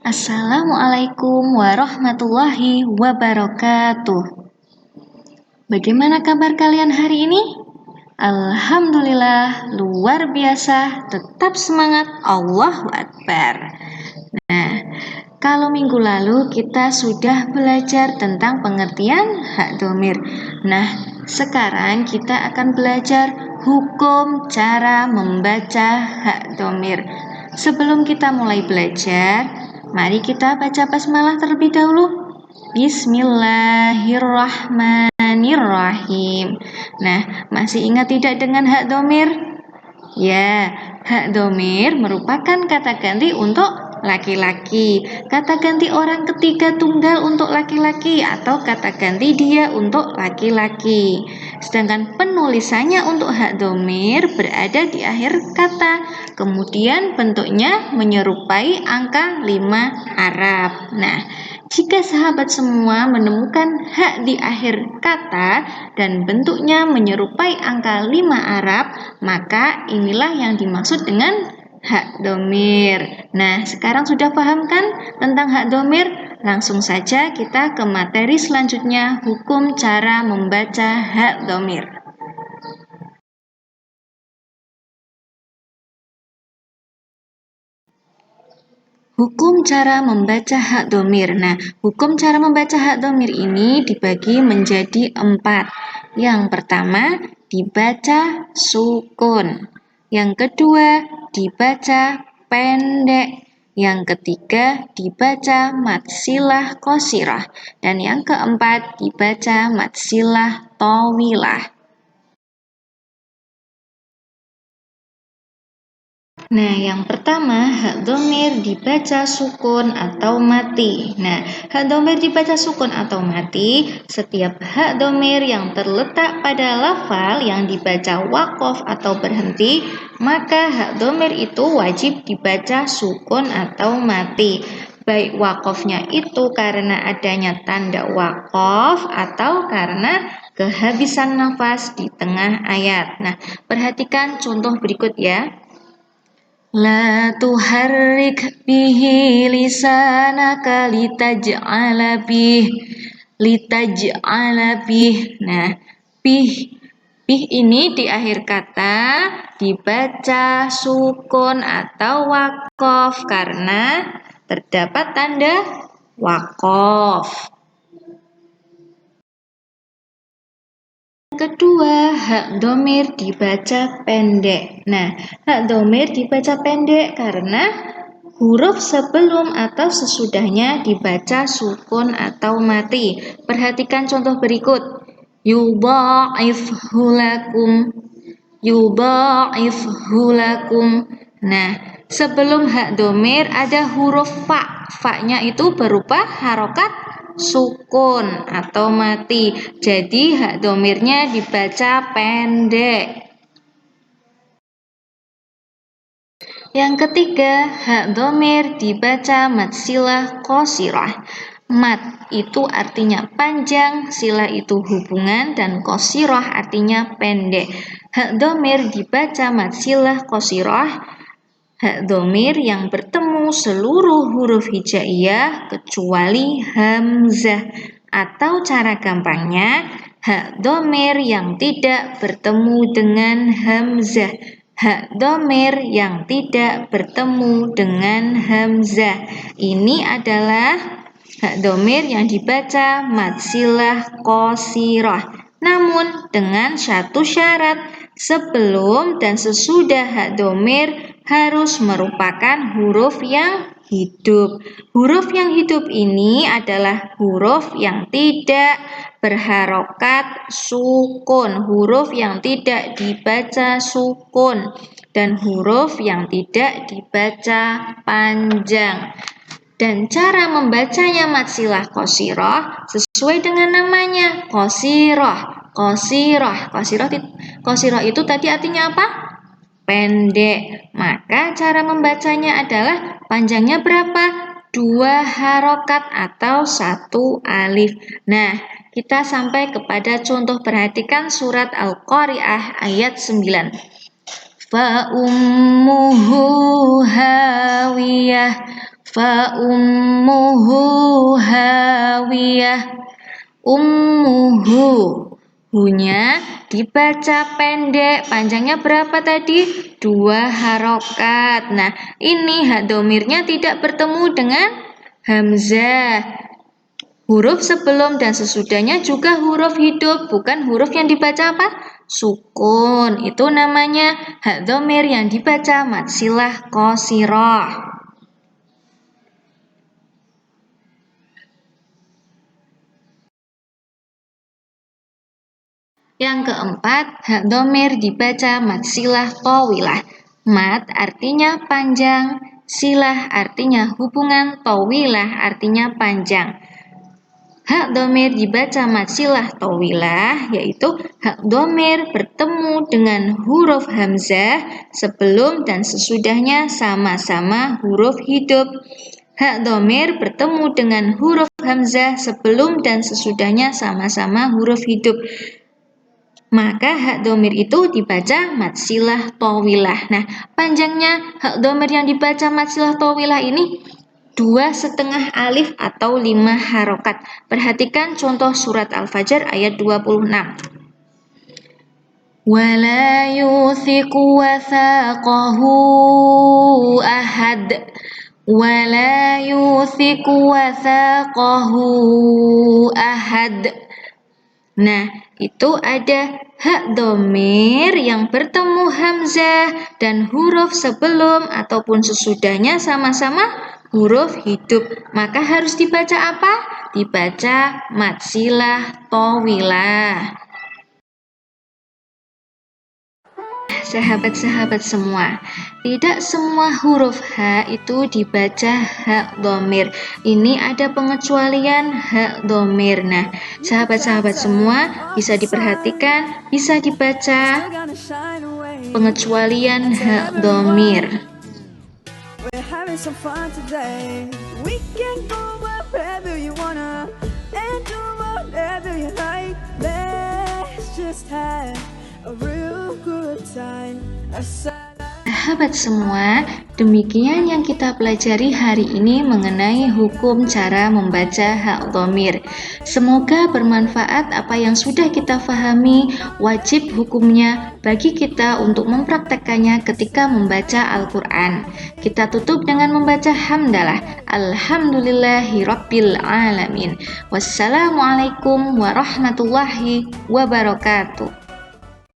Assalamualaikum warahmatullahi wabarakatuh. Bagaimana kabar kalian hari ini? Alhamdulillah, luar biasa, tetap semangat, Allahu Akbar. Nah, kalau minggu lalu kita sudah belajar tentang pengertian hak dhamir. Nah, sekarang kita akan belajar hukum cara membaca hak dhamir. Sebelum kita mulai belajar, mari kita baca basmalah terlebih dahulu. Bismillahirrahmanirrahim. Nah, masih ingat tidak dengan hak dhamir? Ya, hak dhamir merupakan kata ganti untuk laki-laki, kata ganti orang ketiga tunggal untuk laki-laki, atau kata ganti dia untuk laki-laki. Sedangkan penulisannya untuk hak dhamir berada di akhir kata, kemudian bentuknya menyerupai angka 5 Arab. Nah, jika sahabat semua menemukan hak di akhir kata dan bentuknya menyerupai angka 5 Arab, maka inilah yang dimaksud dengan hak dhamir. Nah, sekarang sudah paham kan tentang hak dhamir? Langsung saja kita ke materi selanjutnya, hukum cara membaca hak dhamir. Hukum cara membaca hak dhamir. Nah, hukum cara membaca hak dhamir ini dibagi menjadi 4. Yang pertama, dibaca sukun. Yang kedua, dibaca pendek. Yang ketiga, dibaca matsilah qasirah. Dan yang keempat, dibaca matsilah tawilah. Nah, yang pertama, hak dhamir dibaca sukun atau mati. Nah, hak dhamir dibaca sukun atau mati, setiap hak dhamir yang terletak pada lafal yang dibaca waqaf atau berhenti, maka hak dhamir itu wajib dibaca sukun atau mati. Baik waqafnya itu karena adanya tanda waqaf atau karena kehabisan nafas di tengah ayat. Nah, perhatikan contoh berikut ya. La tuharrik bihi lisanaka litaj'ala bih. Nah, bih ini di akhir kata dibaca sukun atau waqaf karena terdapat tanda waqaf. Kedua, hak dhamir dibaca pendek. Nah, hak dhamir dibaca pendek karena huruf sebelum atau sesudahnya dibaca sukun atau mati. Perhatikan contoh berikut. Yudha'ifhu lakum. Nah, sebelum hak dhamir ada huruf fa. Fa-nya itu berupa harokat sukun atau mati. Jadi hak dhamirnya dibaca pendek. Yang ketiga, hak dhamir dibaca matsilah qasirah. Mat itu artinya panjang, silah itu hubungan, dan qasirah artinya pendek. Hak dhamir dibaca matsilah qasirah. Hak dhamir yang bertemu seluruh huruf hijaiyah kecuali hamzah, atau cara gampangnya hak dhamir yang tidak bertemu dengan hamzah. Hak dhamir yang tidak bertemu dengan hamzah. Ini adalah hak dhamir yang dibaca matsilah qasirah. Namun dengan satu syarat, sebelum dan sesudah hak dhamir harus merupakan huruf yang hidup. Huruf yang hidup ini adalah huruf yang tidak berharokat sukun, huruf yang tidak dibaca sukun, dan huruf yang tidak dibaca panjang. Dan cara membacanya matsilah qasirah sesuai dengan namanya, qasirah. Qasirah itu tadi artinya apa? Pendek. Maka cara membacanya adalah panjangnya berapa? 2 harokat atau 1 alif. Nah, kita sampai kepada contoh, perhatikan surat Al-Qari'ah ayat 9. Fa ummuhu hawiyah fa ummuhu hawiyah. Ummuhu, hunya dibaca pendek, panjangnya berapa tadi? 2 harokat. Nah, ini hak domirnya tidak bertemu dengan hamzah. Huruf sebelum dan sesudahnya juga huruf hidup, bukan huruf yang dibaca apa? Sukun. Itu namanya hak domir yang dibaca mad silah qasirah. Yang keempat, hak domir dibaca mad silah tawilah. Mad artinya panjang, silah artinya hubungan, tawilah artinya panjang. Hak domir dibaca mad silah tawilah, yaitu hak domir bertemu dengan huruf hamzah sebelum dan sesudahnya sama-sama huruf hidup. Hak domir bertemu dengan huruf hamzah sebelum dan sesudahnya sama-sama huruf hidup. Maka hak domir itu dibaca mad silah tawilah. Nah, panjangnya hak domir yang dibaca mad silah tawilah ini 2,5 alif atau 5 harokat. Perhatikan contoh surat Al-Fajr ayat 26. Wala yuthiqu wathaqahu ahad. Wala yuthiqu wathaqahu ahad. Nah, itu ada hak domir yang bertemu hamzah dan huruf sebelum ataupun sesudahnya sama-sama huruf hidup. Maka harus dibaca apa? Dibaca mad silah tawilah. Sahabat-sahabat semua, tidak semua huruf H itu dibaca hak domir. Ini ada pengecualian hak domir. Nah, sahabat-sahabat semua bisa diperhatikan, bisa dibaca pengecualian hak domir. Sahabat semua, demikian yang kita pelajari hari ini mengenai hukum cara membaca hak domir. Semoga bermanfaat apa yang sudah kita fahami, wajib hukumnya bagi kita untuk mempraktekannya ketika membaca Al-Quran. Kita tutup dengan membaca hamdalah. Alhamdulillahirabbil alamin. Wassalamualaikum warahmatullahi wabarakatuh.